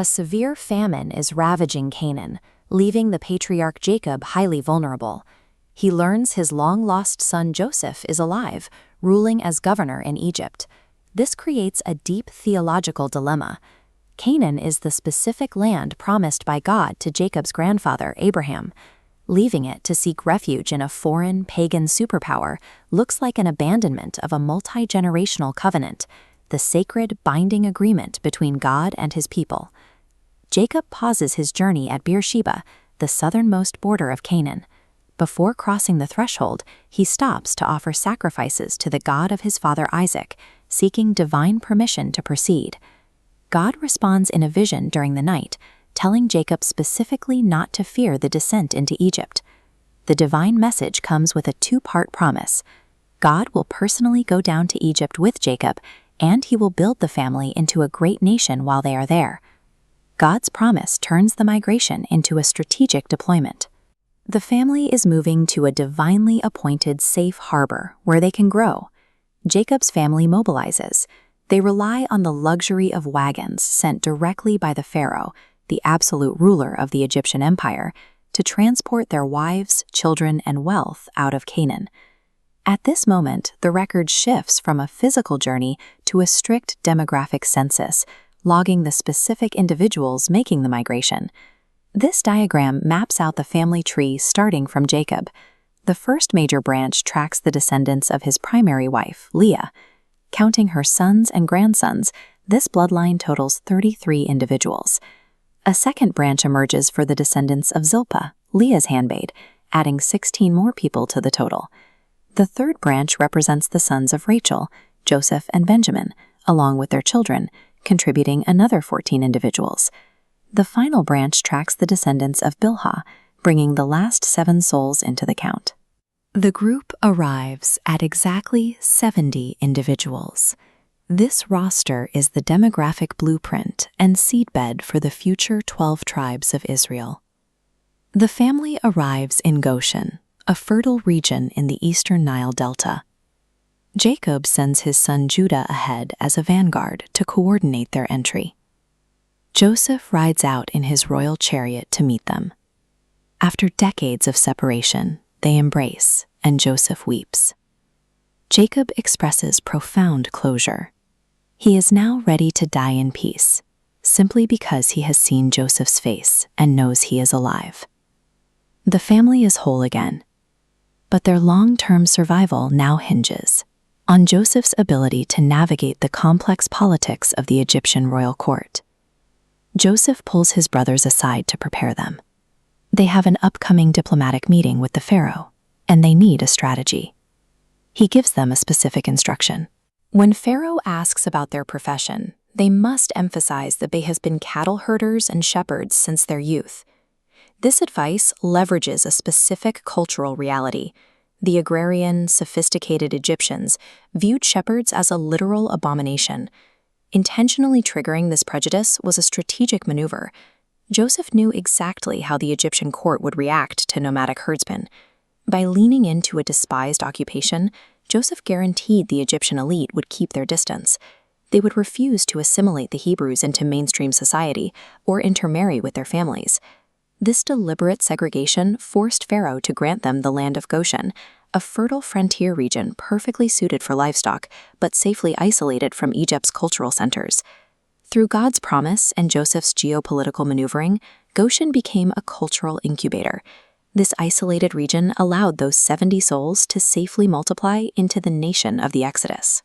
A severe famine is ravaging Canaan, leaving the patriarch Jacob highly vulnerable. He learns his long-lost son Joseph is alive, ruling as governor in Egypt. This creates a deep theological dilemma. Canaan is the specific land promised by God to Jacob's grandfather, Abraham. Leaving it to seek refuge in a foreign, pagan superpower looks like an abandonment of a multi-generational covenant, the sacred binding agreement between God and his people. Jacob pauses his journey at Beersheba, the southernmost border of Canaan. Before crossing the threshold, he stops to offer sacrifices to the God of his father Isaac, seeking divine permission to proceed. God responds in a vision during the night, telling Jacob specifically not to fear the descent into Egypt. The divine message comes with a two-part promise. God will personally go down to Egypt with Jacob, and he will build the family into a great nation while they are there. God's promise turns the migration into a strategic deployment. The family is moving to a divinely appointed safe harbor where they can grow. Jacob's family mobilizes. They rely on the luxury of wagons sent directly by the pharaoh, the absolute ruler of the Egyptian empire, to transport their wives, children, and wealth out of Canaan. At this moment, the record shifts from a physical journey to a strict demographic census, logging the specific individuals making the migration. This diagram maps out the family tree starting from Jacob. The first major branch tracks the descendants of his primary wife, Leah. Counting her sons and grandsons, this bloodline totals 33 individuals. A second branch emerges for the descendants of Zilpah, Leah's handmaid, adding 16 more people to the total. The third branch represents the sons of Rachel, Joseph and Benjamin, along with their children, contributing another 14 individuals. The final branch tracks the descendants of Bilhah, bringing the last 7 souls into the count. The group arrives at exactly 70 individuals. This roster is the demographic blueprint and seedbed for the future 12 tribes of Israel. The family arrives in Goshen, a fertile region in the eastern Nile Delta. Jacob sends his son Judah ahead as a vanguard to coordinate their entry. Joseph rides out in his royal chariot to meet them. After decades of separation, they embrace, and Joseph weeps. Jacob expresses profound closure. He is now ready to die in peace, simply because he has seen Joseph's face and knows he is alive. The family is whole again, but their long-term survival now hinges on Joseph's ability to navigate the complex politics of the Egyptian royal court. Joseph pulls his brothers aside to prepare them. They have an upcoming diplomatic meeting with the pharaoh, and they need a strategy. He gives them a specific instruction. When Pharaoh asks about their profession, they must emphasize that they have been cattle herders and shepherds since their youth. This advice leverages a specific cultural reality. The agrarian, sophisticated Egyptians viewed shepherds as a literal abomination. Intentionally triggering this prejudice was a strategic maneuver. Joseph knew exactly how the Egyptian court would react to nomadic herdsmen. By leaning into a despised occupation, Joseph guaranteed the Egyptian elite would keep their distance. They would refuse to assimilate the Hebrews into mainstream society or intermarry with their families. This deliberate segregation forced Pharaoh to grant them the land of Goshen, a fertile frontier region perfectly suited for livestock, but safely isolated from Egypt's cultural centers. Through God's promise and Joseph's geopolitical maneuvering, Goshen became a cultural incubator. This isolated region allowed those 70 souls to safely multiply into the nation of the Exodus.